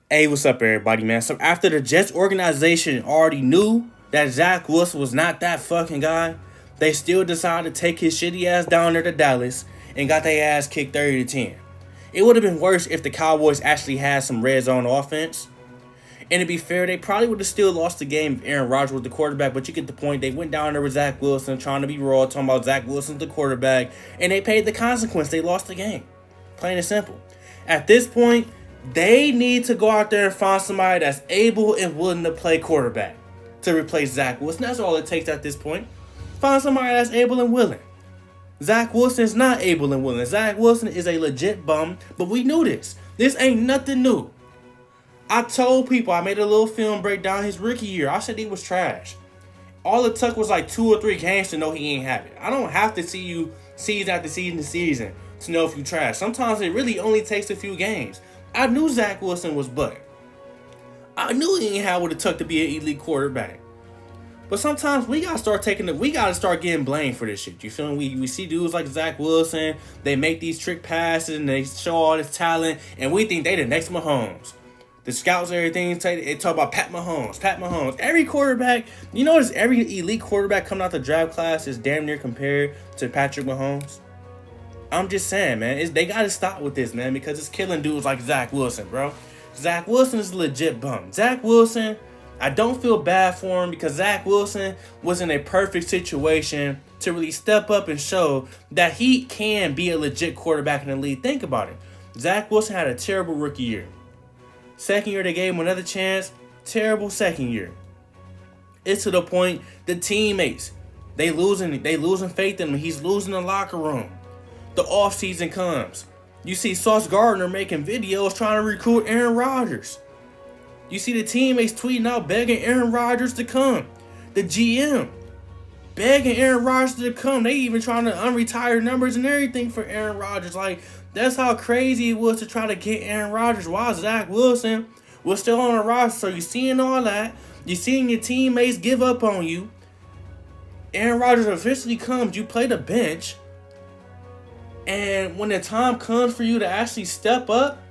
Hey, what's up, everybody, man? So after the Jets organization already knew that Zach Wilson was not that fucking guy, they still decided to take his shitty ass down there to Dallas and got their ass kicked 30-10. It would have been worse if the Cowboys actually had some red zone offense. And to be fair, they probably would have still lost the game if Aaron Rodgers was the quarterback, but you get the point. They went down there with Zach Wilson, trying to be raw, talking about Zach Wilson's the quarterback, and they paid the consequence. They lost the game. Plain and simple. At this point, they need to go out there and find somebody that's able and willing to play quarterback to replace Zach Wilson. That's all it takes at this point. Find somebody that's able and willing. Zach Wilson is not able and willing. Zach Wilson is a legit bum, but we knew this. This ain't nothing new. I told people, I made a little film breakdown his rookie year. I said he was trash. All it took was like 2 or 3 games to know he ain't have it. I don't have to see you season after season to know if you trash. Sometimes it really only takes a few games. I knew Zach Wilson was butt. I knew he ain't had what it took to be an elite quarterback. But sometimes we gotta start getting blamed for this shit. You feel me? We see dudes like Zach Wilson, they make these trick passes and they show all this talent, and we think they the next Mahomes. The scouts and everything, they talk about Pat Mahomes. Every quarterback, you notice every elite quarterback coming out the draft class is damn near compared to Patrick Mahomes. I'm just saying, man, they got to stop with this, man, because it's killing dudes like Zach Wilson, bro. Zach Wilson is a legit bum. Zach Wilson, I don't feel bad for him because Zach Wilson was in a perfect situation to really step up and show that he can be a legit quarterback in the league. Think about it. Zach Wilson had a terrible rookie year. Second year, they gave him another chance. Terrible second year. It's to the point the teammates, they losing faith in him. He's losing the locker room. The offseason comes. You see Sauce Gardner making videos trying to recruit Aaron Rodgers. You see the teammates tweeting out begging Aaron Rodgers to come. The GM begging Aaron Rodgers to come. They even trying to unretire numbers and everything for Aaron Rodgers. Like, that's how crazy it was to try to get Aaron Rodgers while Zach Wilson was still on the roster. So you're seeing all that. You're seeing your teammates give up on you. Aaron Rodgers officially comes. You play the bench. And when the time comes for you to actually step up,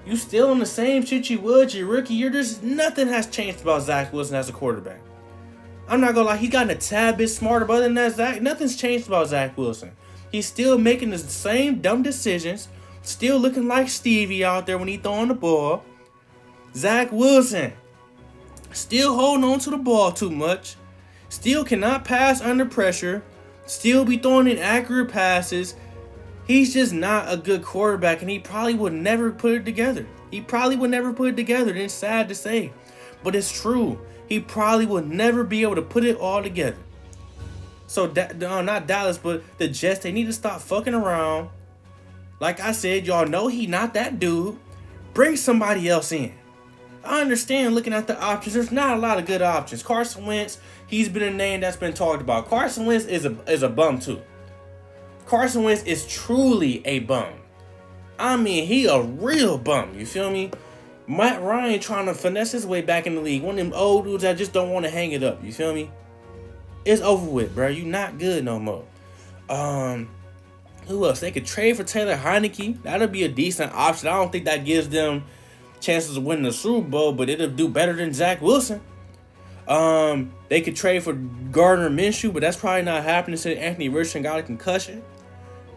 you still in the same shit you would your rookie year. There's nothing has changed about Zach Wilson as a quarterback. I'm not gonna lie, he's gotten a tad bit smarter, but other than that, nothing's changed about Zach Wilson. He's still making the same dumb decisions, still looking like Stevie out there when he's throwing the ball. Zach Wilson still holding on to the ball too much, still cannot pass under pressure, still be throwing inaccurate passes. He's just not a good quarterback, and he probably would never put it together. And it's sad to say, but it's true. He probably would never be able to put it all together. So, not Dallas, but the Jets, they need to stop fucking around. Like I said, y'all know he not that dude. Bring somebody else in. I understand looking at the options. There's not a lot of good options. Carson Wentz, he's been a name that's been talked about. Carson Wentz is a bum too. Carson Wentz is truly a bum. I mean, he a real bum. You feel me? Matt Ryan trying to finesse his way back in the league. One of them old dudes that just don't want to hang it up. You feel me? It's over with, bro. You not good no more. Who else? They could trade for Taylor Heineke. That'll be a decent option. I don't think that gives them chances of winning the Super Bowl, but it'll do better than Zach Wilson. They could trade for Gardner Minshew, but that's probably not happening since Anthony Richardson got a concussion.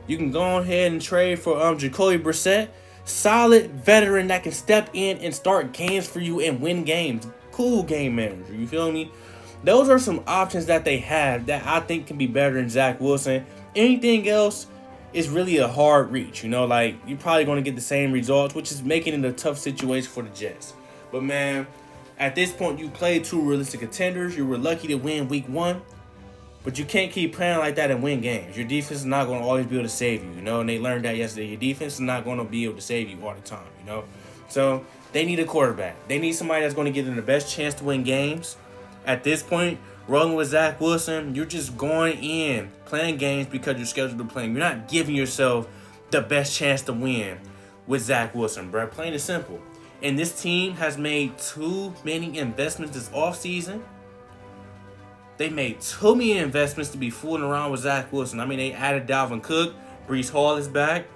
You can go ahead and trade for Jacoby Brissett. Solid veteran that can step in and start games for you and win games. Cool game manager, you feel me? Those are some options that they have that I think can be better than Zach Wilson. Anything else is really a hard reach, like you're probably going to get the same results, which is making it a tough situation for the Jets. But man, at this point, you played 2 realistic contenders. You were lucky to win week 1. But you can't keep playing like that and win games. Your defense is not going to always be able to save you, and they learned that yesterday. Your defense is not going to be able to save you all the time, So they need a quarterback. They need somebody that's going to give them the best chance to win games. At this point, rolling with Zach Wilson, you're just going in, playing games because you're scheduled to play. You're not giving yourself the best chance to win with Zach Wilson, bro. Plain and simple. And this team has made too many investments this offseason. They made too many investments to be fooling around with Zach Wilson. I mean, they added Dalvin Cook. Breece Hall is back.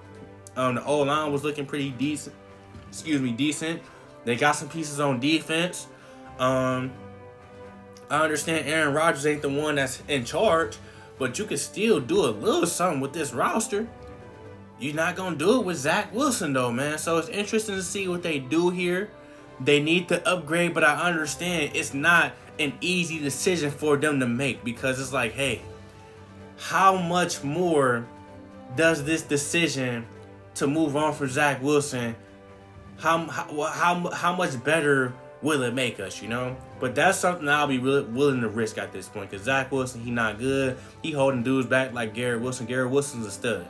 The O-line was looking pretty decent. They got some pieces on defense. I understand Aaron Rodgers ain't the one that's in charge, but you can still do a little something with this roster. You're not going to do it with Zach Wilson, though, man. So it's interesting to see what they do here. They need to upgrade, but I understand it's not an easy decision for them to make, because it's like, hey, how much more does this decision to move on from Zach Wilson, how much better will it make us, you know? But that's something I'll be really willing to risk at this point, because Zach Wilson, he not good. He holding dudes back like Garrett Wilson. Garrett Wilson's a stud.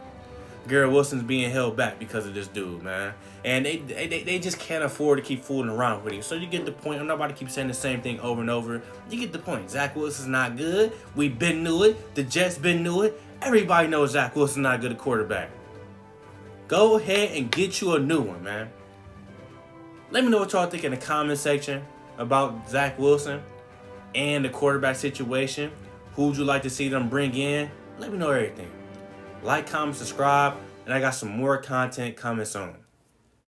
Garrett Wilson's being held back because of this dude, man. And they just can't afford to keep fooling around with him. So you get the point. I'm not about to keep saying the same thing over and over. You get the point. Zach Wilson's not good. We been knew it. The Jets been knew it. Everybody knows Zach Wilson's not good at quarterback. Go ahead and get you a new one, man. Let me know what y'all think in the comment section about Zach Wilson and the quarterback situation. Who would you like to see them bring in? Let me know everything. Like, comment, subscribe, and I got some more content coming soon.